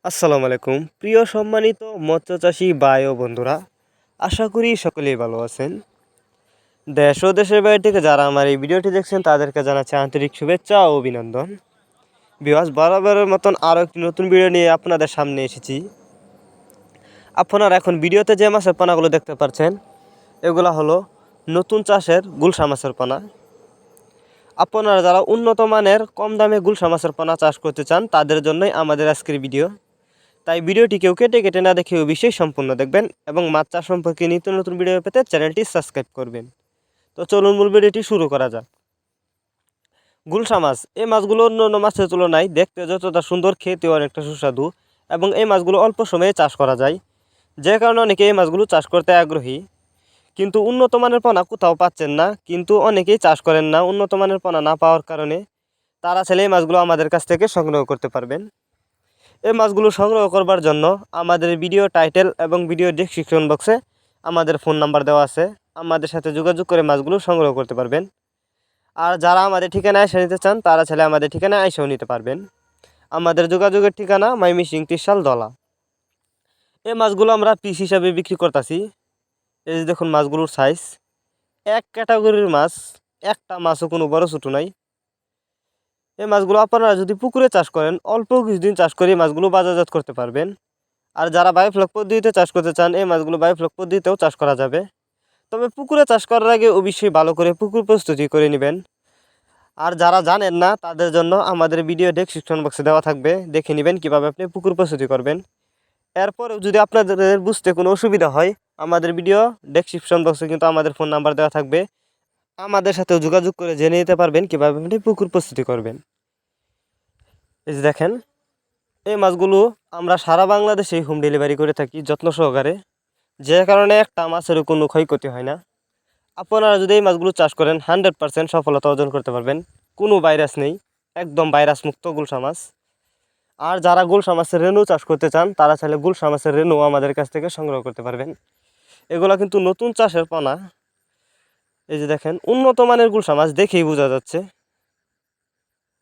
আসসালামু আলাইকুম প্রিয় সম্মানিত মৎস্য চাষী ভাই ও বন্ধুরা, আশা করি সকলেই ভালো আছেন। দেশ ও দেশের বাইরে থেকে যারা আমার এই ভিডিওটি দেখছেন তাদেরকে জানাচ্ছি আন্তরিক শুভেচ্ছা ও অভিনন্দন। ভিউয়ার্স, বরাবরের মতন আরও একটি নতুন ভিডিও নিয়ে আপনাদের সামনে এসেছি। আপনারা এখন ভিডিওতে যে মাছের পোনাগুলো দেখতে পাচ্ছেন এগুলো হলো নতুন চাষের গুলশা মাছের পোনা। আপনারা যারা উন্নত মানের কম দামে গুলশা মাছের পোনা চাষ করতে চান তাদের জন্যই আমাদের আজকের ভিডিও। তাই ভিডিওটি কেউ কেটে কেটে না দেখে অবশ্যই সম্পূর্ণ দেখবেন এবং মাছ চাষ সম্পর্কে নিত্য নতুন ভিডিও পেতে চ্যানেলটি সাবস্ক্রাইব করবেন। তো চলুন মূল ভিডিওটি শুরু করা যাক। গুলশা মাছ, এই মাছগুলো অন্যান্য মাছের তুলনায় দেখতে যতটা সুন্দর, খেতেও অনেকটা সুস্বাদু এবং এই মাছগুলো অল্প সময়ে চাষ করা যায়, যে কারণে অনেকে এই মাছগুলো চাষ করতে আগ্রহী। কিন্তু উন্নত মানের পোনা কোথাও পাচ্ছেন না, কিন্তু অনেকেই চাষ করেন না উন্নত মানের পোনা না পাওয়ার কারণে। তারা চাইলে এই মাছগুলো আমাদের কাছ থেকে সংগ্রহ করতে পারবেন। এই মাছগুলো সংগ্রহ করবার জন্য আমাদের ভিডিও টাইটেল এবং ভিডিও ডেসক্রিপশন বক্সে আমাদের ফোন নাম্বার দেওয়া আছে, আমাদের সাথে যোগাযোগ করে মাছগুলো সংগ্রহ করতে পারবেন। আর যারা আমাদের ঠিকানায় এসে নিতে চান তারা চাইলে আমাদের ঠিকানায় এসেও নিতে পারবেন। আমাদের যোগাযোগের ঠিকানা ময়মনসিংহ ত্রিশাল দলা। এই মাছগুলো আমরা পিস হিসাবে বিক্রি করতেছি। এই যে দেখুন মাছগুলোর সাইজ, এক ক্যাটাগরির মাছ, একটা মাছও কোনো বড় ছোটো নাই। এই মাছগুলো আপনারা যদি পুকুরে চাষ করেন, অল্প কিছুদিন চাষ করে এই মাছগুলো বাজারজাত করতে পারবেন। আর যারা বায়োফ্লক পদ্ধতিতে চাষ করতে চান এই মাছগুলো বায়োফ্লক পদ্ধতিতেও চাষ করা যাবে। তবে পুকুরে চাষ করার আগে অবশ্যই ভালো করে পুকুর প্রস্তুতি করে নেবেন। আর যারা জানেন না তাদের জন্য আমাদের ভিডিও ডেসক্রিপশন বক্সে দেওয়া থাকবে, দেখে নেবেন কীভাবে আপনি পুকুর প্রস্তুতি করবেন। এরপরেও যদি আপনাদের বুঝতে কোনো অসুবিধা হয়, আমাদের ভিডিও ডেসক্রিপশন বক্সে কিন্তু আমাদের ফোন নাম্বার দেওয়া থাকবে, আমাদের সাথেও যোগাযোগ করে জেনে নিতে পারবেন কীভাবে আপনি পুকুর প্রস্তুতি করবেন। এই যে দেখেন, এই মাছগুলো আমরা সারা বাংলাদেশে হোম ডেলিভারি করে থাকি যত্ন সহকারে, যে কারণে একটা মাছেরও কোনো ক্ষয়ক্ষতি হয় না। আপনারা যদি এই মাছগুলো চাষ করেন 100% সফলতা অর্জন করতে পারবেন। কোনো ভাইরাস নেই, একদম ভাইরাস মুক্ত গুলশা মাছ। আর যারা গুলশা মাছের রেণু চাষ করতে চান তারা চাইলে গুলশা মাছের রেণু আমাদের কাছ থেকে সংগ্রহ করতে পারবেন। এগুলো কিন্তু নতুন চাষের পোনা। এই যে দেখেন, উন্নত মানের গুলশা মাছ দেখেই বোঝা যাচ্ছে।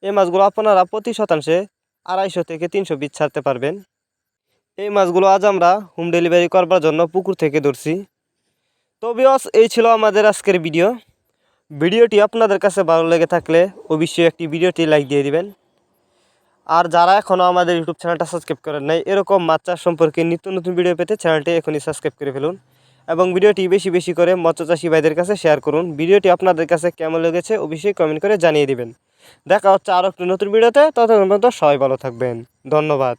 এই মাছগুলো আপনারা প্রতি শতাংশে 250 থেকে 300 পিস ছাড়তে পারবেন। এই মাছগুলো আজ আমরা হোম ডেলিভারি করবার জন্য পুকুর থেকে ধরছি। তো ভিউয়ার্স, এই ছিল আমাদের আজকের ভিডিও। ভিডিওটি আপনাদের কাছে ভালো লেগে থাকলে অবশ্যই একটি ভিডিওটি লাইক দিয়ে দিবেন। আর যারা এখনও আমাদের ইউটিউব চ্যানেলটা সাবস্ক্রাইব করেন নাই, এরকম মাছ চাষ সম্পর্কে নিত্য নতুন ভিডিও পেতে চ্যানেলটি এখনই সাবস্ক্রাইব করে ফেলুন এবং ভিডিওটি বেশি বেশি করে মৎস্যচাষী ভাইদের কাছে শেয়ার করুন। ভিডিওটি আপনাদের কাছে কেমন লেগেছে অবশ্যই কমেন্ট করে জানিয়ে দিবেন। দেখা হচ্ছে আরও একটি নতুন ভিডিওতে, ততক্ষণ পর্যন্ত সবাই ভালো থাকবেন। ধন্যবাদ।